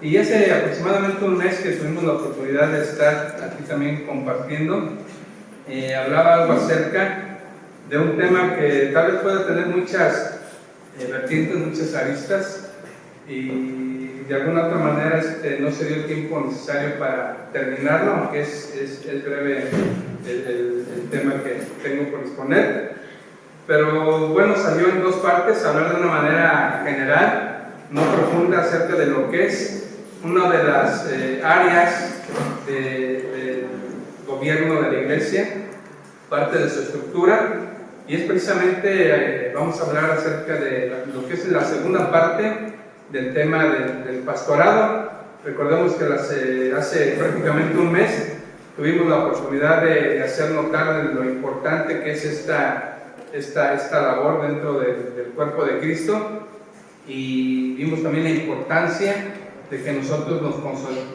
Y hace aproximadamente un mes que tuvimos la oportunidad de estar aquí también compartiendo, hablaba algo acerca de un tema que tal vez pueda tener muchas vertientes, muchas aristas, y de alguna otra manera no se dio el tiempo necesario para terminarlo, aunque es breve el tema que tengo por exponer. Pero bueno, salió en dos partes, hablar de una manera general, no profunda, acerca de lo que es una de las áreas del gobierno de la iglesia, parte de su estructura, y es precisamente, vamos a hablar acerca de lo que es la segunda parte del tema del pastorado. Recordemos que hace prácticamente un mes tuvimos la oportunidad de hacer notar lo importante que es esta labor dentro del cuerpo de Cristo, y vimos también la importancia de que nosotros nos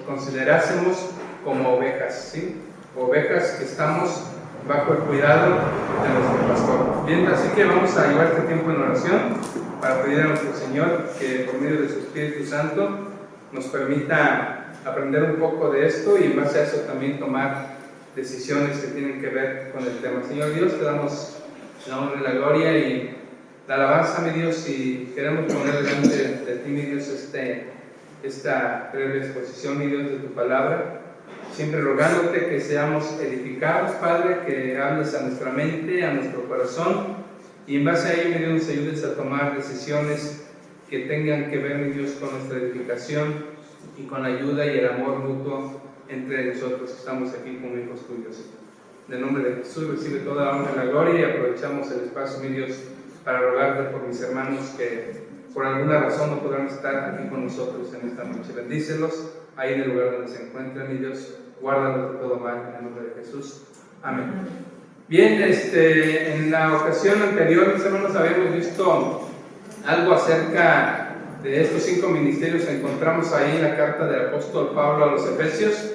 considerásemos como ovejas, ¿sí? Ovejas que estamos bajo el cuidado de nuestro pastor. Bien, así que vamos a llevar este tiempo en oración para pedir a nuestro Señor que por medio de su Espíritu Santo nos permita aprender un poco de esto y en base a eso también tomar decisiones que tienen que ver con el tema. Señor Dios, te damos la honra y la gloria y la alabanza, mi Dios, y queremos poner delante de ti, mi Dios, esta breve exposición, mi Dios, de tu palabra, siempre rogándote que seamos edificados, Padre, que hables a nuestra mente, a nuestro corazón, y en base a ello, mi Dios, nos ayudes a tomar decisiones que tengan que ver, mi Dios, con nuestra edificación y con la ayuda y el amor mutuo entre nosotros que estamos aquí como hijos tuyos. En el nombre de Jesús recibe toda la honra y la gloria, y aprovechamos el espacio, mi Dios, para rogarte por mis hermanos que por alguna razón no podrán estar aquí con nosotros en esta noche. Bendícelos ahí en el lugar donde se encuentren, mi Dios, guárdalos de todo mal, en el nombre de Jesús. Amén. Bien, en la ocasión anterior, mis hermanos, habíamos visto algo acerca de estos 5 ministerios que encontramos ahí en la carta del apóstol Pablo a los Efesios,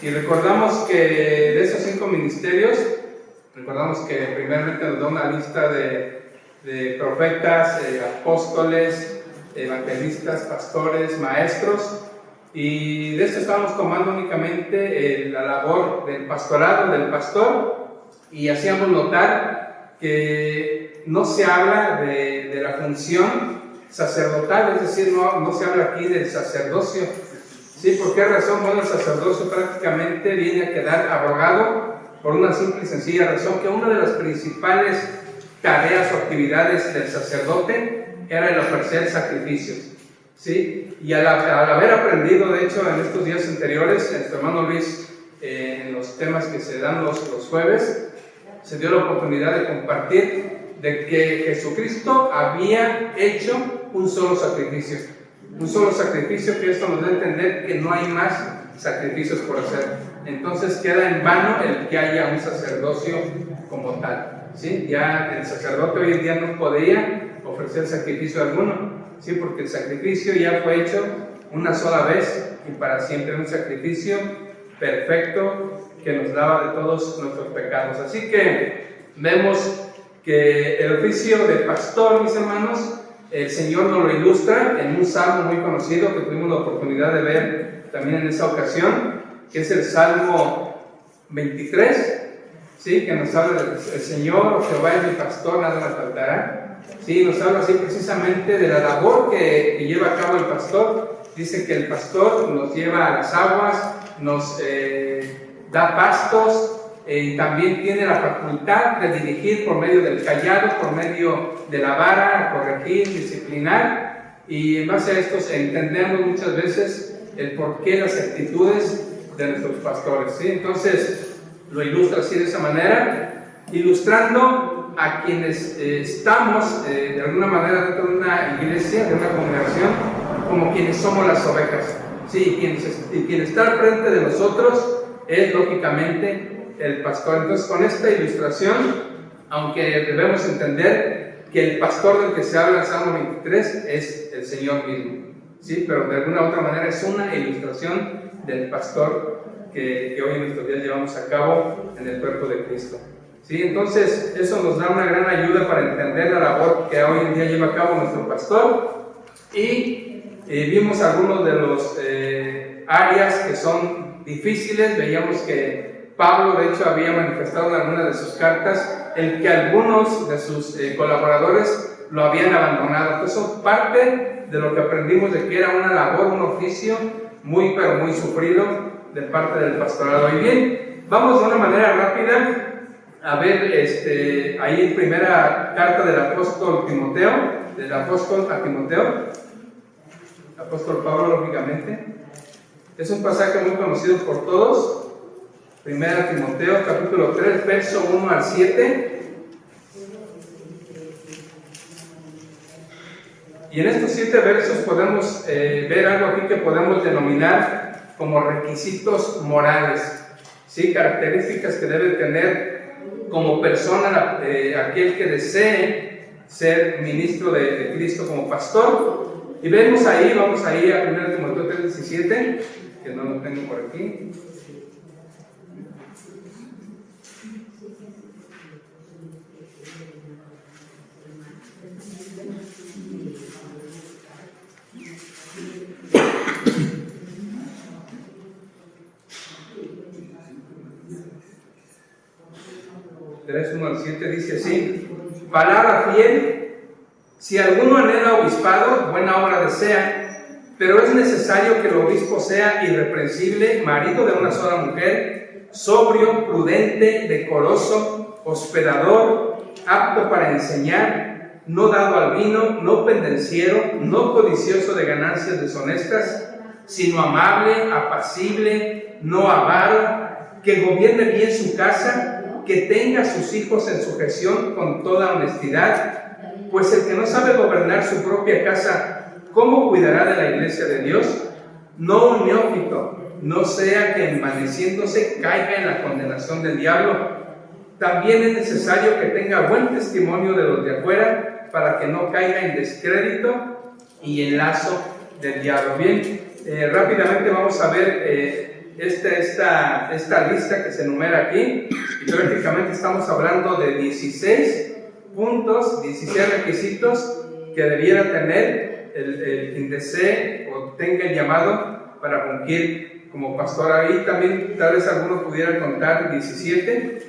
y recordamos que de esos 5 ministerios, recordamos que primeramente nos da una lista de profetas, apóstoles, evangelistas, pastores, maestros, y de esto estábamos tomando únicamente la labor del pastorado, del pastor, y hacíamos notar que no se habla de la función sacerdotal, es decir, no se habla aquí del sacerdocio. ¿Sí? ¿Por qué razón? Bueno, el sacerdocio prácticamente viene a quedar abrogado por una simple y sencilla razón, que una de las principales tareas o actividades del sacerdote era el ofrecer sacrificios, ¿sí? Y al haber aprendido, de hecho, en estos días anteriores, nuestro hermano Luis, en los temas que se dan los jueves, se dio la oportunidad de compartir de que Jesucristo había hecho un solo sacrificio, que esto nos da a entender que no hay más sacrificios por hacer. Entonces queda en vano el que haya un sacerdocio como tal. ¿Sí? Ya el sacerdote hoy en día no podía ofrecer sacrificio alguno, ¿sí? Porque el sacrificio ya fue hecho una sola vez y para siempre, un sacrificio perfecto que nos lava de todos nuestros pecados. Así que vemos que el oficio de pastor, mis hermanos, el Señor nos lo ilustra en un salmo muy conocido que tuvimos la oportunidad de ver también en esa ocasión, que es el Salmo 23, ¿sí? Que nos habla del Señor, Jehová es mi pastor, nada me faltará. ¿Sí? Nos habla así precisamente de la labor que lleva a cabo el pastor. Dice que el pastor nos lleva a las aguas, nos da pastos, y también tiene la facultad de dirigir por medio del cayado, por medio de la vara, corregir, disciplinar, y en base a esto entendemos muchas veces el porqué, las actitudes de nuestros pastores, ¿sí? Entonces lo ilustra así de esa manera, ilustrando a quienes estamos de alguna manera dentro de una iglesia, de una congregación, como quienes somos las ovejas, ¿sí? Y quien está al frente de nosotros es lógicamente el pastor. Entonces, con esta ilustración, aunque debemos entender que el pastor del que se habla en el Salmo 23 es el Señor mismo, ¿sí? Pero de alguna u otra manera es una ilustración del pastor que hoy en nuestros días llevamos a cabo en el cuerpo de Cristo, ¿sí? Entonces, eso nos da una gran ayuda para entender la labor que hoy en día lleva a cabo nuestro pastor, y Vimos algunos de los áreas que son difíciles. Veíamos que Pablo, de hecho, había manifestado en alguna de sus cartas el que algunos de sus colaboradores lo habían abandonado. Entonces, son parte de lo que aprendimos de que era una labor, un oficio muy, pero muy sufrido de parte del pastorado. Y bien, vamos de una manera rápida a ver ahí en primera carta del apóstol Timoteo, del apóstol a Timoteo, apóstol Pablo, lógicamente. Es un pasaje muy conocido por todos. Primera Timoteo, capítulo 3, verso 1 al 7. Y en estos 7 versos podemos ver algo aquí que podemos denominar como requisitos morales, ¿sí? Características que debe tener como persona aquel que desee ser ministro de Cristo como pastor. Y vemos ahí, vamos ahí a 1 Timoteo 3:17, que no lo tengo por aquí. Del 1 al 7 dice así: palabra fiel, si alguno anhela obispado, buena obra desea, pero es necesario que el obispo sea irreprensible, marido de una sola mujer, sobrio, prudente, decoroso, hospedador, apto para enseñar, no dado al vino, no pendenciero, no codicioso de ganancias deshonestas, sino amable, apacible, no avaro, que gobierne bien su casa, que tenga a sus hijos en sujeción con toda honestidad, pues el que no sabe gobernar su propia casa, ¿cómo cuidará de la iglesia de Dios? No un neófito, no sea que envaneciéndose caiga en la condenación del diablo. También es necesario que tenga buen testimonio de los de afuera, para que no caiga en descrédito y en lazo del diablo. Bien, rápidamente vamos a ver esta lista que se enumera aquí, y prácticamente estamos hablando de 16 puntos, 16 requisitos que debiera tener el quien desee o tenga el llamado para fungir como pastor. Ahí también tal vez algunos pudieran contar 17,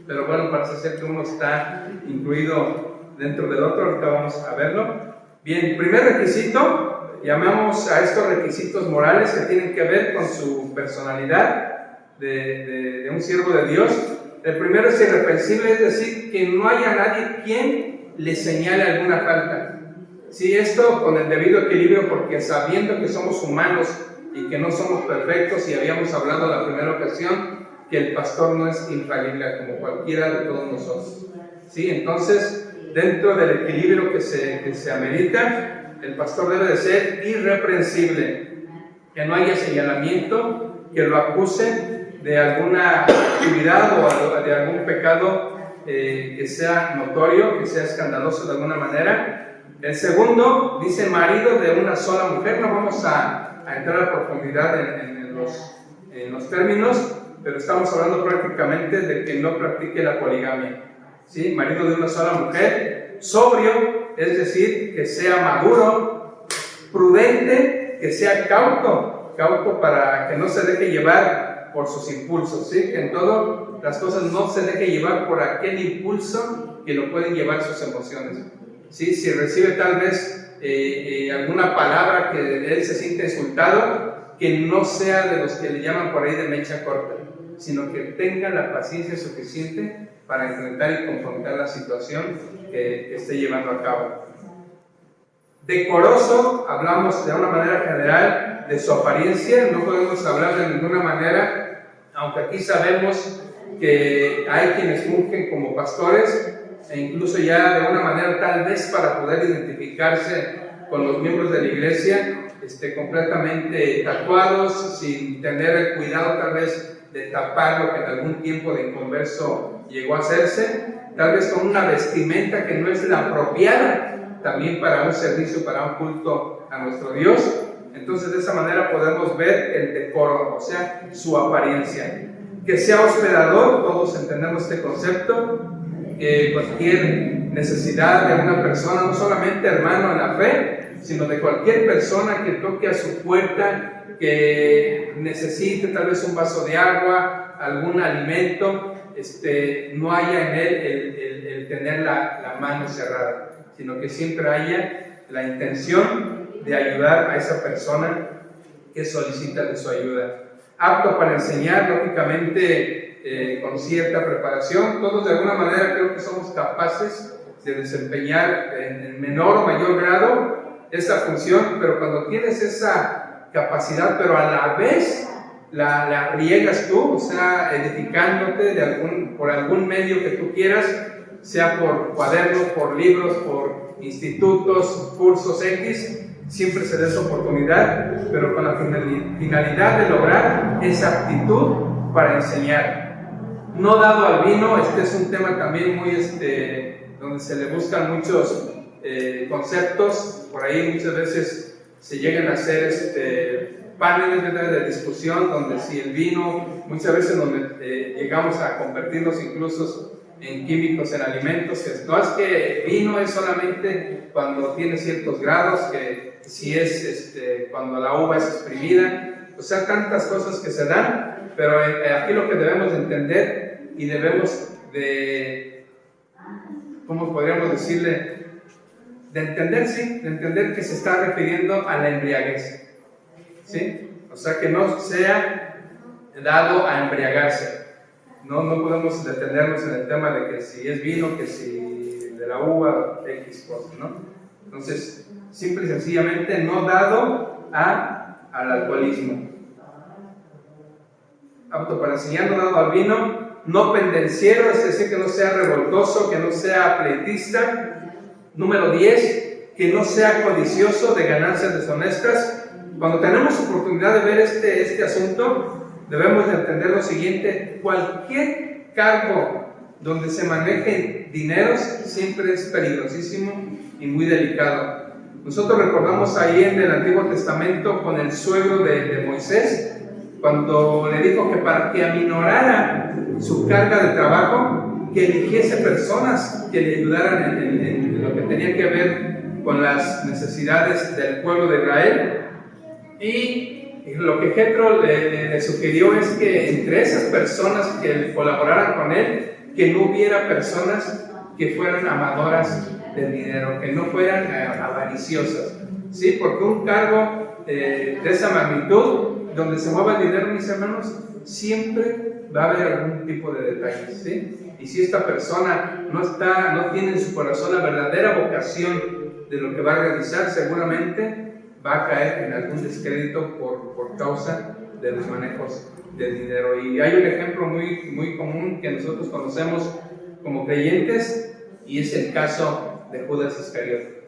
pero bueno, parece ser que uno está incluido dentro del otro. Ahorita vamos a verlo. Bien, primer requisito. Llamamos a estos requisitos morales que tienen que ver con su personalidad de un siervo de Dios. El primero es irreprensible, es decir, que no haya nadie quien le señale alguna falta. Sí, esto con el debido equilibrio, porque sabiendo que somos humanos y que no somos perfectos, y habíamos hablado en la primera ocasión que el pastor no es infalible como cualquiera de todos nosotros. Sí, entonces, dentro del equilibrio que se amerita, el pastor debe de ser irreprensible, que no haya señalamiento que lo acuse de alguna actividad o de algún pecado que sea notorio, que sea escandaloso de alguna manera. El segundo dice marido de una sola mujer. No vamos a entrar a profundidad en los términos, pero estamos hablando prácticamente de que no practique la poligamia. ¿Sí? Marido de una sola mujer, sobrio, es decir, que sea maduro, prudente, que sea cauto para que no se deje llevar por sus impulsos, ¿sí? Que en todo las cosas no se deje llevar por aquel impulso que lo pueden llevar sus emociones, ¿sí? Si recibe tal vez alguna palabra que él se siente insultado, que no sea de los que le llaman por ahí de mecha corta, sino que tenga la paciencia suficiente para enfrentar y confrontar la situación que esté llevando a cabo. Decoroso, hablamos de una manera general de su apariencia, no podemos hablar de ninguna manera, aunque aquí sabemos que hay quienes fungen como pastores, e incluso ya de una manera tal vez para poder identificarse con los miembros de la iglesia, completamente tatuados, sin tener el cuidado tal vez de tapar lo que en algún tiempo de inconverso llegó a hacerse, tal vez con una vestimenta que no es la apropiada también para un servicio, para un culto a nuestro Dios. Entonces de esa manera podemos ver el decoro, o sea, su apariencia. Que sea hospedador, todos entendemos este concepto, cualquier necesidad de una persona, no solamente hermano en la fe, sino de cualquier persona que toque a su puerta, que necesite tal vez un vaso de agua, algún alimento, no haya en él el tener la mano cerrada, sino que siempre haya la intención de ayudar a esa persona que solicita de su ayuda. Apto para enseñar, lógicamente, con cierta preparación. Todos de alguna manera creo que somos capaces de desempeñar en menor o mayor grado esa función, pero cuando tienes esa capacidad, pero a la vez la riegas tú, o sea, edificándote por algún medio que tú quieras, sea por cuadernos, por libros, por institutos, cursos X, siempre se da esa oportunidad, pero con la finalidad de lograr esa aptitud para enseñar. No dado al vino, este es un tema también muy, donde se le buscan muchos conceptos, por ahí muchas veces se llegan a hacer paneles de discusión, donde si el vino, muchas veces donde llegamos a convertirnos incluso en químicos, en alimentos, que no es que vino es solamente cuando tiene ciertos grados, que si es cuando la uva es exprimida, o sea, tantas cosas que se dan, pero aquí lo que debemos de entender y debemos de, ¿cómo podríamos decirle? De entender, sí, de entender que se está refiriendo a la embriaguez, ¿sí? O sea, que no sea dado a embriagarse. No podemos detenernos en el tema de que si es vino, que si de la uva, X cosas, ¿no? Entonces, simple y sencillamente no dado al alcoholismo. Apto para enseñar, no dado al vino, no pendenciero, es decir, que no sea revoltoso, que no sea pleitista. Número 10, que no sea codicioso de ganancias deshonestas. Cuando tenemos oportunidad de ver este asunto, debemos de entender lo siguiente: cualquier cargo donde se manejen dineros siempre es peligrosísimo y muy delicado. Nosotros recordamos ahí en el Antiguo Testamento con el suegro de Moisés, cuando le dijo que para que aminorara su carga de trabajo, que eligiese personas que le ayudaran en lo que tenía que ver con las necesidades del pueblo de Israel. Y lo que Jethro le sugirió es que entre esas personas que colaboraran con él, que no hubiera personas que fueran amadoras del dinero, que no fueran avariciosas, ¿sí? Porque un cargo de esa magnitud, donde se mueva el dinero, mis hermanos, siempre va a haber algún tipo de detalles, ¿sí? Y si esta persona no tiene en su corazón la verdadera vocación de lo que va a realizar, seguramente va a caer en algún descrédito por causa de los manejos de dinero. Y hay un ejemplo muy, muy común que nosotros conocemos como creyentes, y es el caso de Judas Iscariote.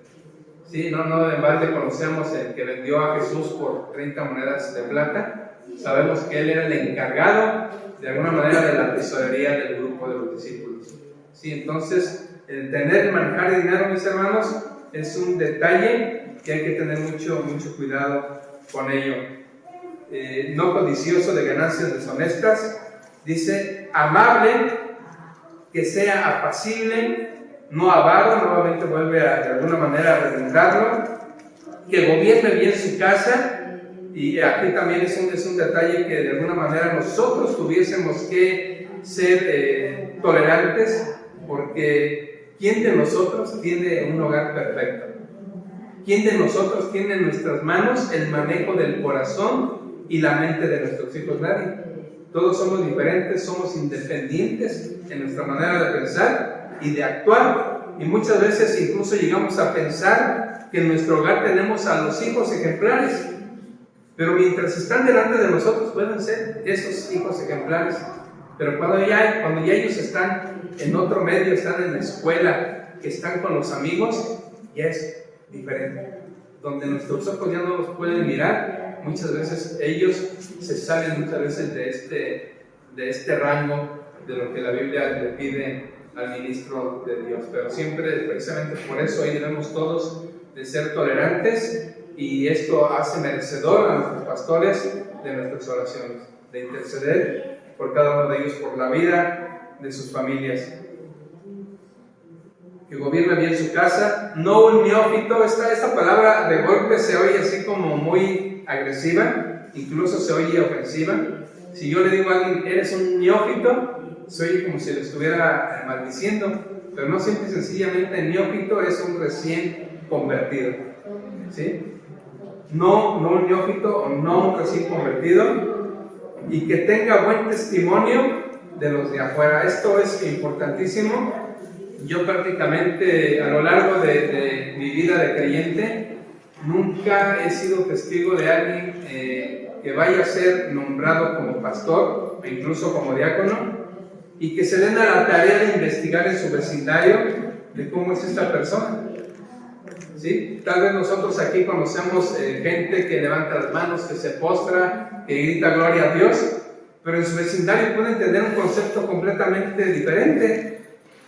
Sí, no en balde conocemos el que vendió a Jesús por 30 monedas de plata. Sabemos que él era el encargado de alguna manera de la tesorería del grupo de los discípulos. Sí, entonces el manejar dinero, mis hermanos, es un detalle que hay que tener mucho cuidado con ello. No codicioso de ganancias deshonestas, dice amable, que sea apacible, no avaro, nuevamente vuelve de alguna manera a redundarlo, que gobierne bien su casa. Y aquí también es un detalle que de alguna manera nosotros tuviésemos que ser tolerantes, porque ¿quién de nosotros tiene un hogar perfecto? ¿Quién de nosotros tiene en nuestras manos el manejo del corazón y la mente de nuestros hijos? Nadie. Todos somos diferentes, somos independientes en nuestra manera de pensar y de actuar, y muchas veces incluso llegamos a pensar que en nuestro hogar tenemos a los hijos ejemplares, pero mientras están delante de nosotros pueden ser esos hijos ejemplares, pero cuando ya ellos están en otro medio, están en la escuela, que están con los amigos, ya es diferente. Donde nuestros ojos ya no los pueden mirar, muchas veces ellos se salen muchas veces de este rango de lo que la Biblia le pide al ministro de Dios. Pero siempre, precisamente por eso, ahí debemos todos de ser tolerantes, y esto hace merecedor a nuestros pastores de nuestras oraciones, de interceder por cada uno de ellos, por la vida de sus familias. que gobierna bien su casa, no un neófito. Esta palabra de golpe se oye así como muy agresiva, incluso se oye ofensiva. Si yo le digo a alguien, eres un neófito, se oye como si le estuviera maldiciendo, pero no, simple y sencillamente neófito es un recién convertido, ¿sí? No un neófito o no un recién convertido, y que tenga buen testimonio de los de afuera. Esto es importantísimo. Yo prácticamente a lo largo de mi vida de creyente nunca he sido testigo de alguien que vaya a ser nombrado como pastor o incluso como diácono y que se den a la tarea de investigar en su vecindario de cómo es esta persona. ¿Sí? Tal vez nosotros aquí conocemos gente que levanta las manos, que se postra, que grita gloria a Dios, pero en su vecindario pueden tener un concepto completamente diferente.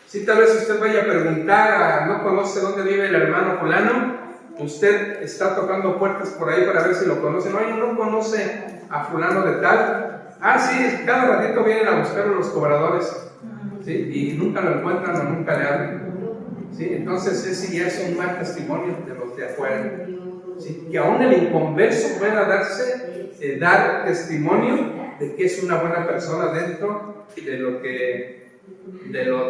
Si tal vez usted vaya a preguntar, no conoce dónde vive el hermano fulano, usted está tocando puertas por ahí para ver si lo conoce. No conoce a fulano de tal. Sí, cada ratito vienen a buscarlo los cobradores, ¿sí? Y nunca lo encuentran o nunca le abren, ¿sí? Entonces ese ya es un mal testimonio de los de afuera, ¿sí? Que aún el inconverso pueda dar testimonio de que es una buena persona dentro de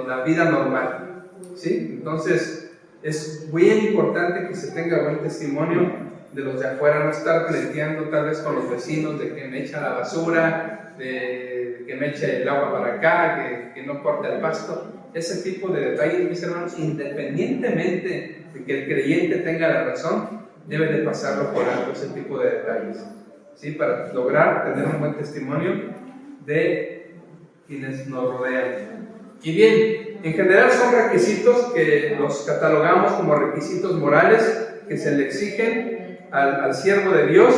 la vida normal, ¿sí? Entonces es muy importante que se tenga buen testimonio de los de afuera, no estar pleiteando tal vez con los vecinos de que me echa la basura, de que me eche el agua para acá, que no corte el pasto. Ese tipo de detalles, mis hermanos, independientemente de que el creyente tenga la razón, debe de pasarlo por alto ese tipo de detalles, ¿sí? Para lograr tener un buen testimonio de quienes nos rodean. Y bien, en general son requisitos que los catalogamos como requisitos morales que se le exigen al siervo de Dios,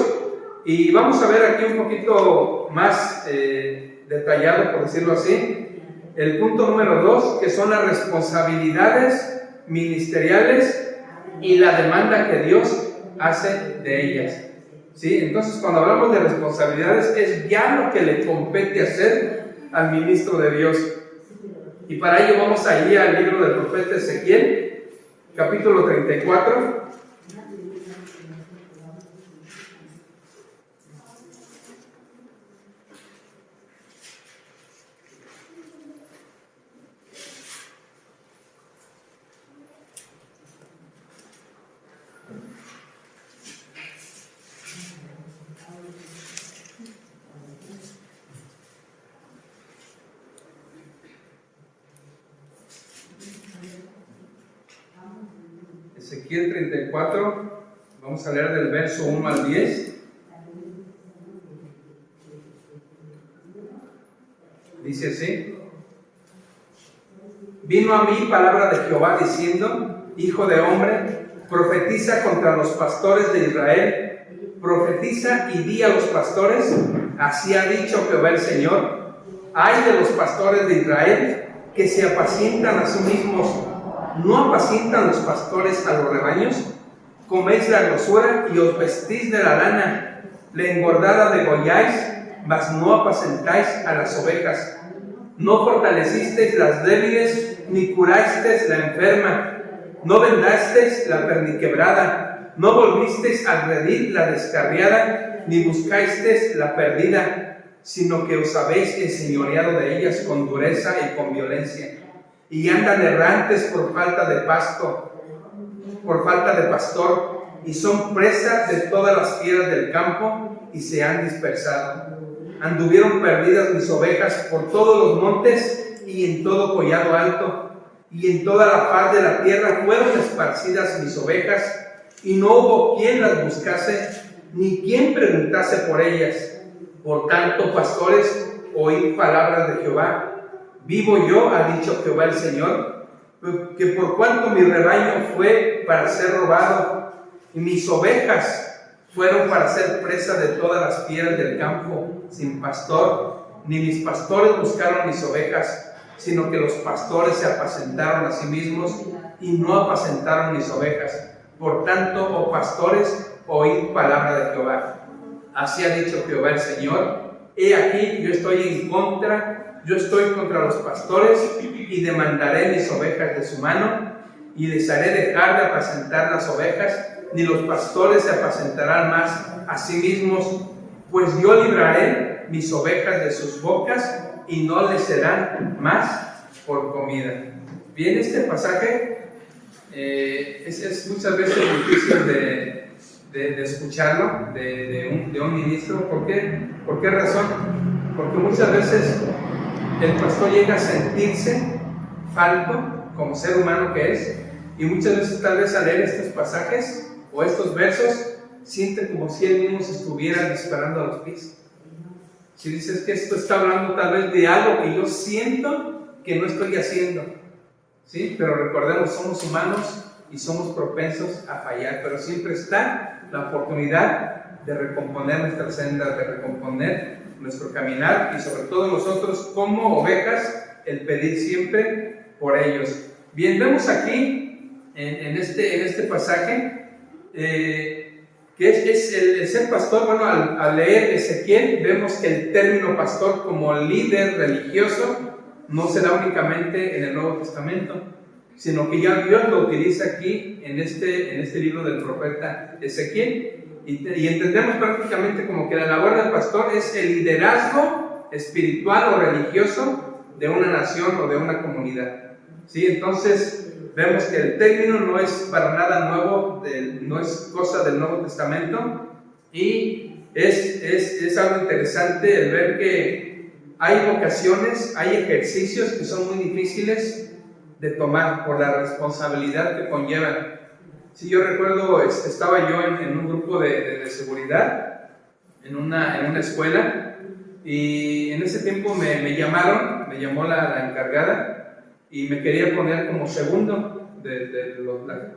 y vamos a ver aquí un poquito más detallado, por decirlo así, el punto número 2, que son las responsabilidades ministeriales y la demanda que Dios hace de ellas, ¿sí? Entonces, cuando hablamos de responsabilidades, es ya lo que le compete hacer al ministro de Dios. Y para ello vamos a ir al libro del profeta Ezequiel, capítulo 34. Ezequiel 34, vamos a leer del verso 1 al 10. Dice así: Vino a mí palabra de Jehová diciendo: Hijo de hombre, profetiza contra los pastores de Israel, profetiza y di a los pastores, así ha dicho Jehová el Señor: ay de los pastores de Israel, que se apacientan a sí mismos. ¿No apacientan los pastores a los rebaños? Coméis la grosura y os vestís de la lana, la engordada degolláis, mas no apacentáis a las ovejas. No fortalecisteis las débiles, ni curasteis la enferma, no vendasteis la perniquebrada, no volvisteis a agredir la descarriada, ni buscasteis la perdida, sino que os habéis enseñoreado de ellas con dureza y con violencia. Y andan errantes por falta de pasto, por falta de pastor, y son presas de todas las fieras del campo, y se han dispersado. Anduvieron perdidas mis ovejas por todos los montes y en todo collado alto, y en toda la faz de la tierra fueron esparcidas mis ovejas, y no hubo quien las buscase, ni quien preguntase por ellas. Por tanto, pastores, oíd palabras de Jehová. Vivo yo, ha dicho Jehová el Señor, que por cuanto mi rebaño fue para ser robado, y mis ovejas fueron para ser presa de todas las fieras del campo, sin pastor, ni mis pastores buscaron mis ovejas, sino que los pastores se apacentaron a sí mismos, y no apacentaron mis ovejas. Por tanto, oh pastores, oíd palabra de Jehová. Así ha dicho Jehová el Señor: he aquí, yo estoy contra los pastores, y demandaré mis ovejas de su mano, y les haré dejar de apacentar las ovejas, ni los pastores se apacentarán más a sí mismos, pues yo libraré mis ovejas de sus bocas y no les serán más por comida. Bien, este pasaje es muchas veces difícil de escucharlo de un ministro. ¿Por qué? ¿Por qué razón? Porque muchas veces el pastor llega a sentirse falto como ser humano que es, y muchas veces tal vez al leer estos pasajes o estos versos siente como si él mismo se estuviera disparando a los pies. Si dices que esto está hablando tal vez de algo que yo siento que no estoy haciendo, ¿sí? Pero recordemos, somos humanos y somos propensos a fallar, pero siempre está la oportunidad de recomponer nuestra senda, de recomponer nuestro caminar, y sobre todo nosotros como ovejas, el pedir siempre por ellos. Bien, vemos aquí en este pasaje que es el ser pastor. Bueno, al leer Ezequiel vemos que el término pastor como líder religioso no se da únicamente en el Nuevo Testamento, sino que ya Dios lo utiliza aquí en este libro del profeta Ezequiel, y entendemos prácticamente como que la labor del pastor es el liderazgo espiritual o religioso de una nación o de una comunidad, ¿sí? Entonces vemos que el término no es para nada nuevo, no es cosa del Nuevo Testamento, y es algo interesante el ver que hay vocaciones, hay ejercicios que son muy difíciles de tomar por la responsabilidad que conllevan. Sí, yo recuerdo, estaba yo en un grupo de seguridad en una escuela, y en ese tiempo me llamó la encargada y me quería poner como segundo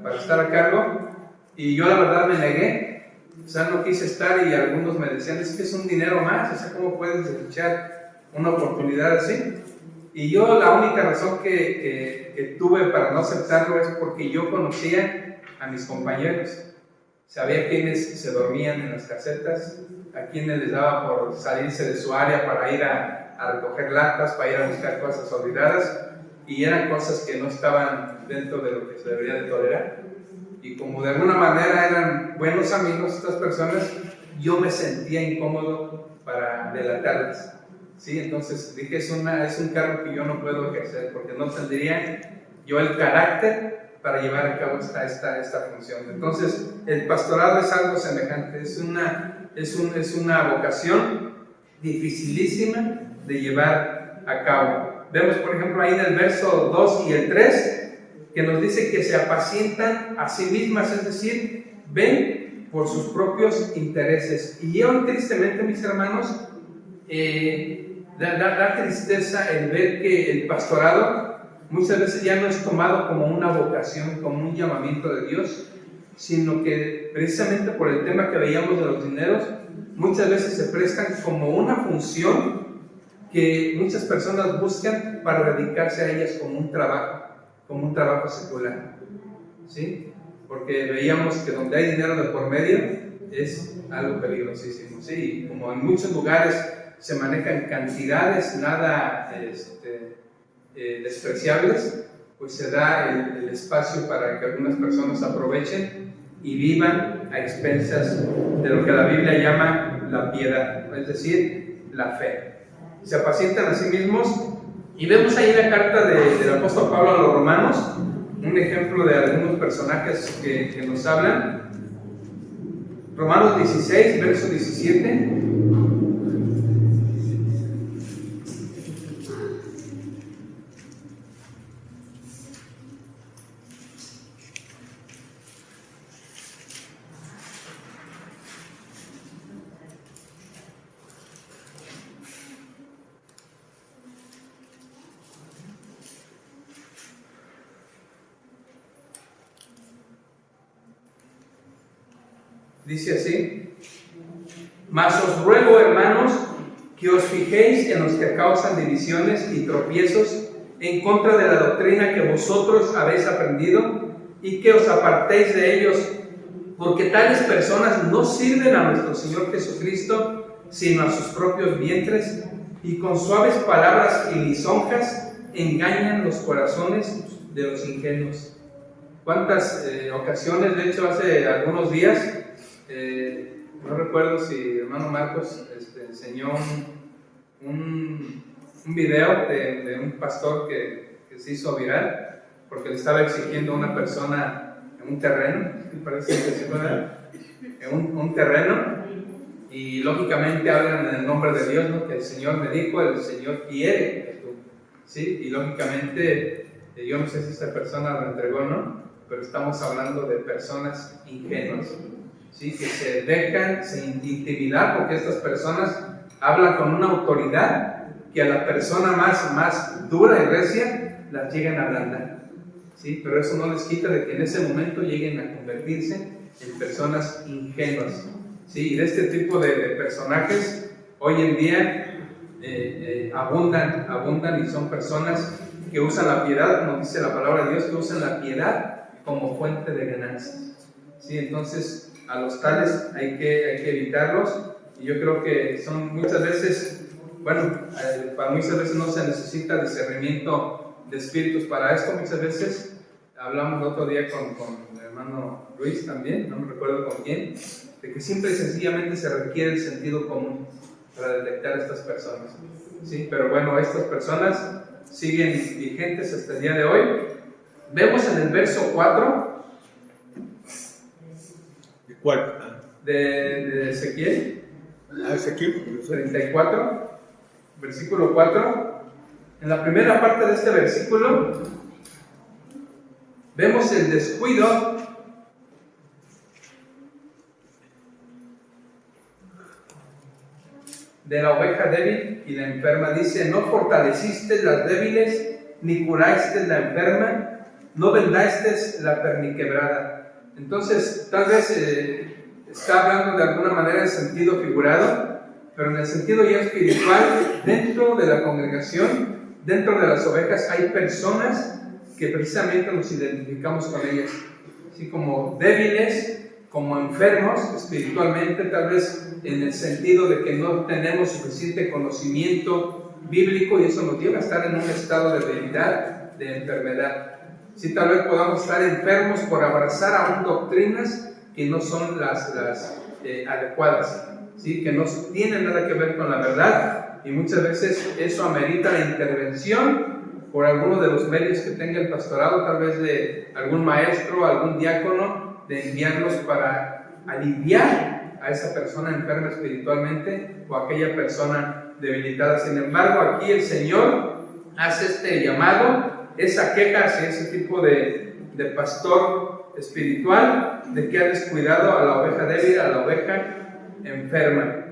para estar a cargo, y yo la verdad me negué, o sea, no quise estar, y algunos me decían, es que es un dinero más, o sea, ¿cómo puedes desechar una oportunidad así? Y yo la única razón que tuve para no aceptarlo es porque yo conocía a mis compañeros, sabía quiénes se dormían en las casetas, a quienes les daba por salirse de su área para ir a recoger latas, para ir a buscar cosas olvidadas, y eran cosas que no estaban dentro de lo que se debería de tolerar. Y como de alguna manera eran buenos amigos estas personas, yo me sentía incómodo para delatarles, ¿sí? Entonces dije, es un cargo que yo no puedo ejercer, porque no tendría yo el carácter para llevar a cabo esta función. Entonces el pastorado es algo semejante, es una vocación dificilísima de llevar a cabo. Vemos por ejemplo ahí en el verso 2 y el 3 que nos dice que se apacientan a sí mismas, es decir, ven por sus propios intereses. Y yo tristemente, mis hermanos, da tristeza el ver que el pastorado muchas veces ya no es tomado como una vocación, como un llamamiento de Dios, sino que precisamente por el tema que veíamos de los dineros, muchas veces se prestan como una función que muchas personas buscan para dedicarse a ellas como un trabajo secular, ¿sí? Porque veíamos que donde hay dinero de por medio es algo peligrosísimo, ¿sí? Como en muchos lugares se manejan cantidades nada despreciables, pues se da el espacio para que algunas personas aprovechen y vivan a expensas de lo que la Biblia llama la piedad, es decir, la fe. Se apacientan a sí mismos, y vemos ahí la carta del apóstol Pablo a los romanos, un ejemplo de algunos personajes que nos hablan. Romanos 16, verso 17. Dice así: mas os ruego, hermanos, que os fijéis en los que causan divisiones y tropiezos en contra de la doctrina que vosotros habéis aprendido, y que os apartéis de ellos, porque tales personas no sirven a nuestro Señor Jesucristo, sino a sus propios vientres, y con suaves palabras y lisonjas engañan los corazones de los ingenuos. cuántas ocasiones, de hecho hace algunos días, no recuerdo si el hermano Marcos enseñó un video de un pastor que se hizo viral porque le estaba exigiendo a una persona en un terreno, parece que se puede, en un terreno, y lógicamente hablan en el nombre de Dios, ¿no? Que el Señor me dijo, el Señor quiere que tú, ¿sí? Y lógicamente, yo no sé si esta persona lo entregó o no, pero estamos hablando de personas ingenuas, ¿sí? Que se dejan sin intimidar, porque estas personas hablan con una autoridad que a la persona más dura y recia las llegan a ablandar, ¿sí? Pero eso no les quita de que en ese momento lleguen a convertirse en personas ingenuas, ¿sí? Y de este tipo de personajes hoy en día abundan y son personas que usan la piedad, como dice la palabra de Dios, que usan la piedad como fuente de ganancias, ¿sí? Entonces a los tales hay que evitarlos, y yo creo que son muchas veces, para muchas veces no se necesita discernimiento de espíritus para esto. Muchas veces hablamos el otro día con el hermano Luis también, no me recuerdo con quién, de que simple y sencillamente se requiere el sentido común para detectar a estas personas, ¿sí? Pero bueno, estas personas siguen vigentes hasta el día de hoy. Vemos en el verso 4 de Ezequiel, Ezequiel 34, versículo 4. En la primera parte de este versículo vemos el descuido de la oveja débil y la enferma. Dice: no fortaleciste las débiles, ni curaste la enferma, no vendaste la perniquebrada. Entonces, tal vez está hablando de alguna manera en sentido figurado, pero en el sentido ya espiritual, dentro de la congregación, dentro de las ovejas, hay personas que precisamente nos identificamos con ellas, así como débiles, como enfermos espiritualmente, tal vez en el sentido de que no tenemos suficiente conocimiento bíblico, y eso nos lleva a estar en un estado de debilidad, de enfermedad. Sí, tal vez podamos estar enfermos por abrazar aún doctrinas que no son las adecuadas, ¿sí? Que no tienen nada que ver con la verdad, y muchas veces eso amerita la intervención por alguno de los medios que tenga el pastorado, tal vez de algún maestro, algún diácono, de enviarlos para aliviar a esa persona enferma espiritualmente o a aquella persona debilitada. Sin embargo, aquí el Señor hace este llamado, esa queja hacia ese tipo de pastor espiritual, de que ha descuidado a la oveja débil, a la oveja enferma.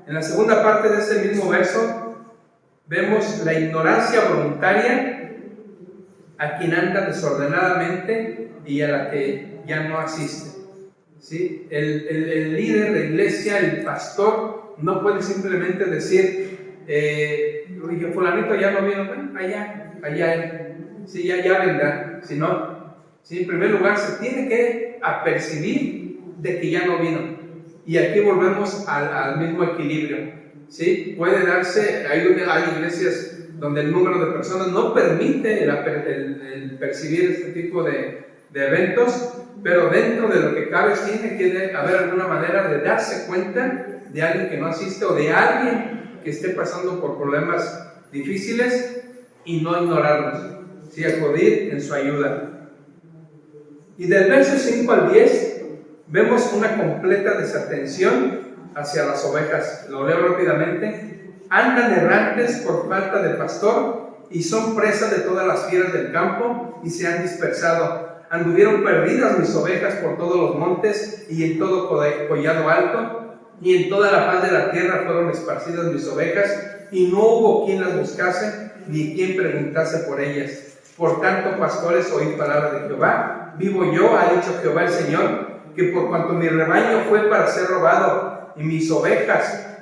En la segunda parte de ese mismo verso vemos la ignorancia voluntaria a quien anda desordenadamente y a la que ya no asiste, ¿sí? El líder de iglesia, el pastor, no puede simplemente decir: oye, fulanito ya no vino, bueno, allá, sí, ya vendrá. Sino, ¿sí? En primer lugar, se tiene que apercibir de que ya no vino. Y aquí volvemos al mismo equilibrio, ¿sí? Puede darse, hay iglesias donde el número de personas no permite el percibir este tipo de eventos, pero dentro de lo que cabe tiene que haber alguna manera de darse cuenta de alguien que no asiste o de alguien que esté pasando por problemas difíciles y no ignorarlos, ¿sí? Acudir en su ayuda. Y del verso 5 al 10 vemos una completa desatención hacia las ovejas. Lo leo rápidamente. Andan errantes por falta de pastor y son presa de todas las fieras del campo y se han dispersado. Anduvieron perdidas mis ovejas por todos los montes y en todo collado alto, y en toda la faz de la tierra fueron esparcidas mis ovejas, y no hubo quien las buscase ni quien preguntase por ellas. Por tanto, pastores, oíd palabra de Jehová. Vivo yo, ha dicho Jehová el Señor, que por cuanto mi rebaño fue para ser robado y mis ovejas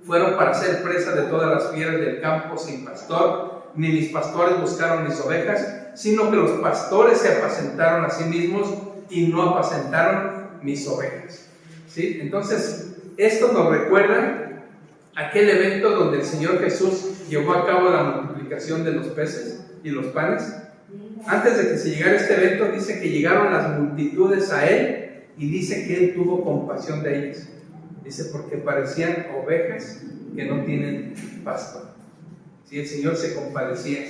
fueron para ser presa de todas las fieras del campo sin pastor, ni mis pastores buscaron mis ovejas, sino que los pastores se apacentaron a sí mismos y no apacentaron mis ovejas, ¿sí? Entonces, esto nos recuerda aquel evento donde el Señor Jesús llevó a cabo la multiplicación de los peces y los panes, antes de que se llegara este evento, dice que llegaron las multitudes a él y dice que él tuvo compasión de ellas. Dice, porque parecían ovejas que no tienen pastor. Sí, el Señor se compadecía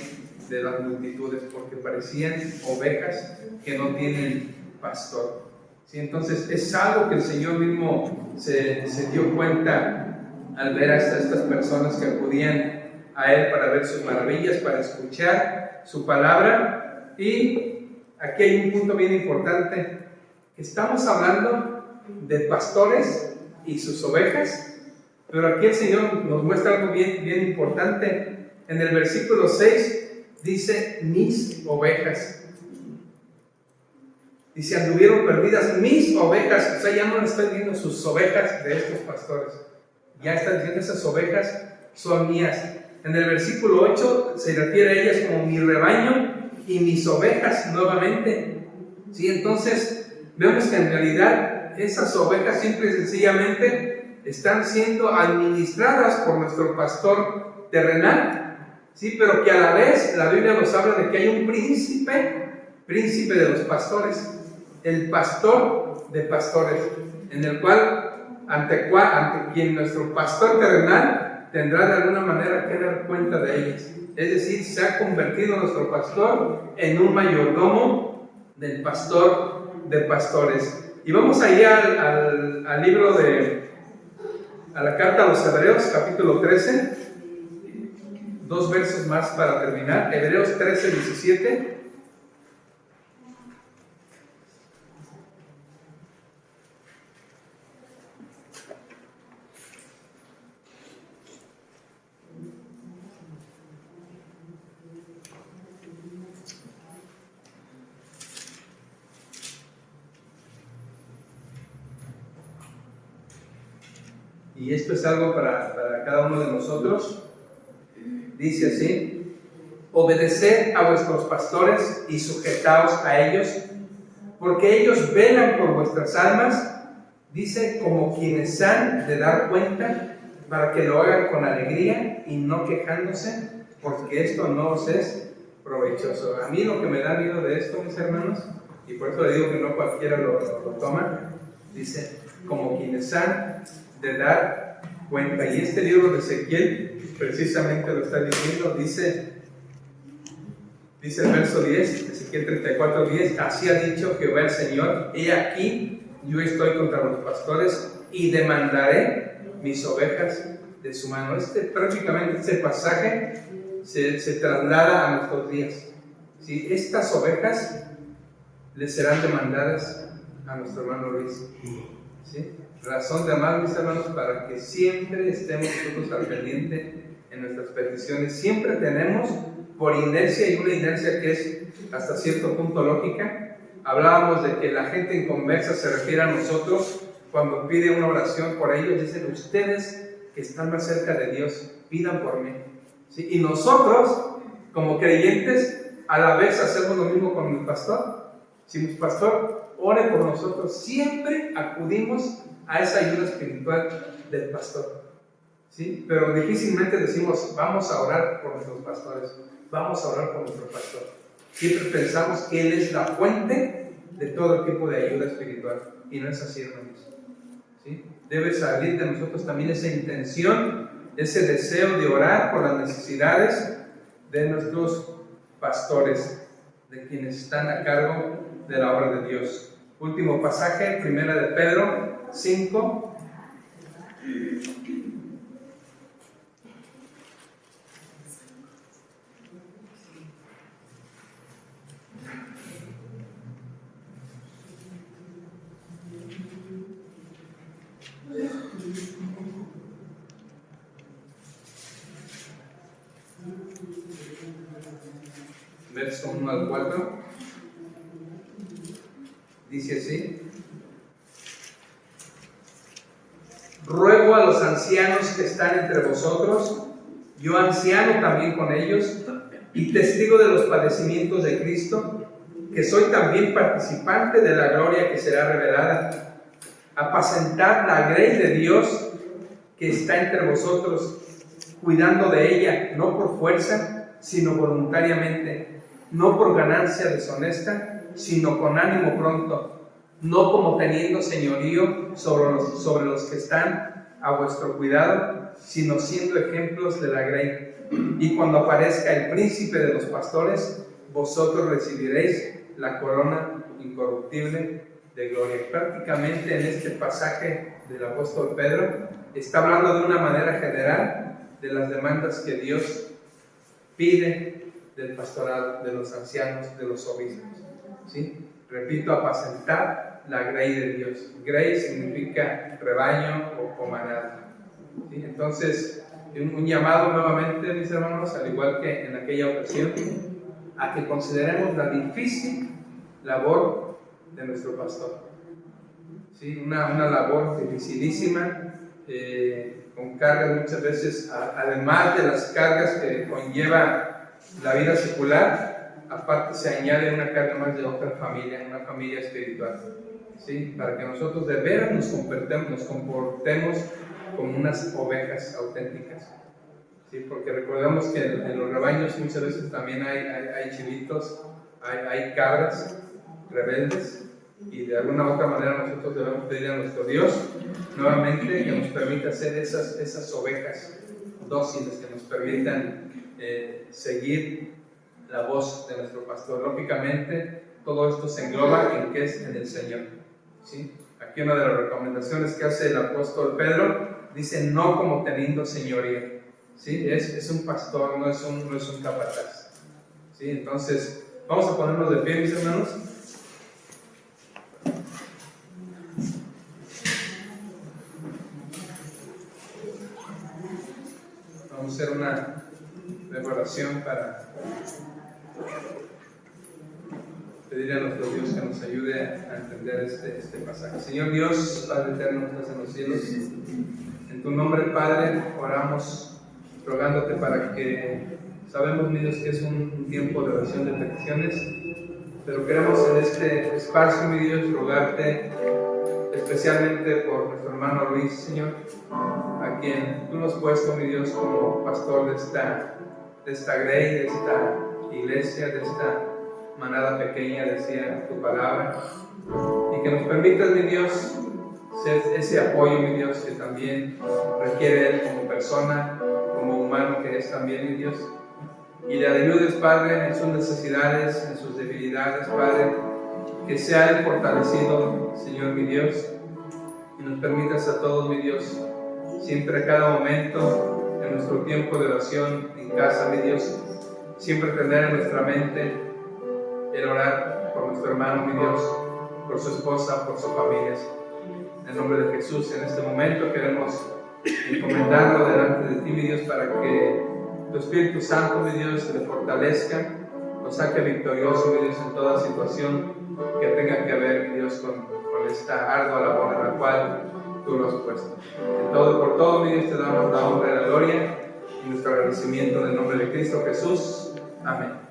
de las multitudes porque parecían ovejas que no tienen pastor. Sí, entonces es algo que el Señor mismo se dio cuenta al ver a estas personas que acudían a Él para ver sus maravillas, para escuchar su palabra. Y aquí hay un punto bien importante. Estamos hablando de pastores y sus ovejas, pero aquí el Señor nos muestra algo bien importante. En el versículo 6 dice, mis ovejas. Dice, anduvieron perdidas mis ovejas. O sea, ya no le están diciendo sus ovejas de estos pastores. Ya están diciendo, esas ovejas son mías. En el versículo 8 se refiere a ellas como mi rebaño y mis ovejas nuevamente. ¿Sí? Entonces, vemos que en realidad esas ovejas simple y sencillamente están siendo administradas por nuestro pastor terrenal. ¿Sí? Pero que a la vez la Biblia nos habla de que hay un príncipe de los pastores, el pastor de pastores, en el cual, ante quien nuestro pastor terrenal tendrá de alguna manera que dar cuenta de ellas. Es decir, se ha convertido nuestro pastor en un mayordomo del pastor de pastores. Y vamos ahí al libro a la carta a los Hebreos, capítulo 13, 2 versos más para terminar. Hebreos 13, 17. Y esto es algo para cada uno de nosotros. Dice así: obedeced a vuestros pastores y sujetaos a ellos, porque ellos velan por vuestras almas, dice, como quienes han de dar cuenta, para que lo hagan con alegría y no quejándose, porque esto no os es provechoso. A mí lo que me da miedo de esto, mis hermanos, y por eso le digo que no cualquiera lo toma, dice, como quienes han de dar cuenta. Y este libro de Ezequiel precisamente lo está diciendo. Dice el verso 10, Ezequiel 34, 10, así ha dicho Jehová el Señor, he aquí, yo estoy contra los pastores y demandaré mis ovejas de su mano. Prácticamente este pasaje se traslada a nuestros días. ¿Sí? Estas ovejas le serán demandadas a nuestro hermano Luis. ¿Sí? Razón de amar, mis hermanos, para que siempre estemos nosotros al pendiente en nuestras peticiones. Siempre tenemos, por inercia, y una inercia que es hasta cierto punto lógica. Hablábamos de que la gente en conversa se refiere a nosotros cuando pide una oración por ellos. Dicen, ustedes que están más cerca de Dios, pidan por mí. ¿Sí? Y nosotros, como creyentes, a la vez hacemos lo mismo con el pastor. Si el pastor ore por nosotros, siempre acudimos a esa ayuda espiritual del pastor. ¿Sí? Pero difícilmente decimos, vamos a orar por nuestros pastores, vamos a orar por nuestro pastor. Siempre pensamos que Él es la fuente de todo tipo de ayuda espiritual, y no es así, hermanos. ¿Sí? Debe salir de nosotros también esa intención, ese deseo de orar por las necesidades de nuestros pastores, de quienes están a cargo de la obra de Dios. Último pasaje, 1 de Pedro 5. Verso 1 al 4. Dice así: ruego a los ancianos que están entre vosotros, yo anciano también con ellos, y testigo de los padecimientos de Cristo, que soy también participante de la gloria que será revelada. Apacentad la grey de Dios que está entre vosotros, cuidando de ella, no por fuerza, sino voluntariamente, no por ganancia deshonesta, sino con ánimo pronto, no como teniendo señorío sobre los que están a vuestro cuidado, sino siendo ejemplos de la grey. Y cuando aparezca el príncipe de los pastores, vosotros recibiréis la corona incorruptible de gloria. Prácticamente en este pasaje del apóstol Pedro está hablando de una manera general de las demandas que Dios pide del pastorado, de los ancianos, de los obispos, ¿sí? Repito, apacentar la grey de Dios. Grey significa rebaño o manada, ¿sí? Entonces, un llamado nuevamente, mis hermanos, al igual que en aquella ocasión, a que consideremos la difícil labor de nuestro pastor, ¿sí? Una labor dificilísima, con cargas muchas veces, además de las cargas que conlleva la vida secular, aparte se añade una carga más de otra familia, una familia espiritual, ¿sí? Para que nosotros de veras nos comportemos como unas ovejas auténticas, ¿sí? Porque recordemos que en los rebaños muchas veces también hay chivitos, hay cabras rebeldes, y de alguna u otra manera nosotros debemos pedir a nuestro Dios nuevamente que nos permita ser esas ovejas dóciles, que nos permitan seguir la voz de nuestro pastor. Lógicamente todo esto se engloba en que es en el Señor, ¿sí? Aquí una de las recomendaciones que hace el apóstol Pedro dice: no como teniendo señoría, ¿sí? Es un pastor, no es un capataz, ¿sí? Entonces vamos a ponernos de pie, mis hermanos. Vamos a hacer una oración para pedir a nuestro Dios que nos ayude a entender este pasaje. Señor Dios, Padre eterno que estás en los cielos, en tu nombre, Padre, oramos rogándote para que, sabemos, mi Dios, que es un tiempo de oración de peticiones, pero queremos en este espacio, mi Dios, rogarte especialmente por nuestro hermano Luis, Señor, a quien tú nos has puesto, mi Dios, como pastor de esta grey, de esta iglesia, de esta manada pequeña, decía tu palabra, y que nos permitas, mi Dios, ser ese apoyo, mi Dios, que también requiere él como persona, como humano que es también, mi Dios, y le ayudes, Padre, en sus necesidades, en sus debilidades, Padre, que sea él fortalecido, Señor, mi Dios, y nos permitas a todos, mi Dios, siempre a cada momento, en nuestro tiempo de oración en casa, mi Dios, siempre tener en nuestra mente el orar por nuestro hermano, mi Dios, por su esposa, por sus familias. En el nombre de Jesús, en este momento queremos encomendarlo delante de ti, mi Dios, para que tu Espíritu Santo, mi Dios, le fortalezca, lo saque victorioso, mi Dios, en toda situación que tenga que ver, mi Dios, con esta ardua labor en la cual tú lo has puesto. En todo, por todo, mi Dios, te damos la honra y la gloria y nuestro agradecimiento en el nombre de Cristo Jesús. Amén.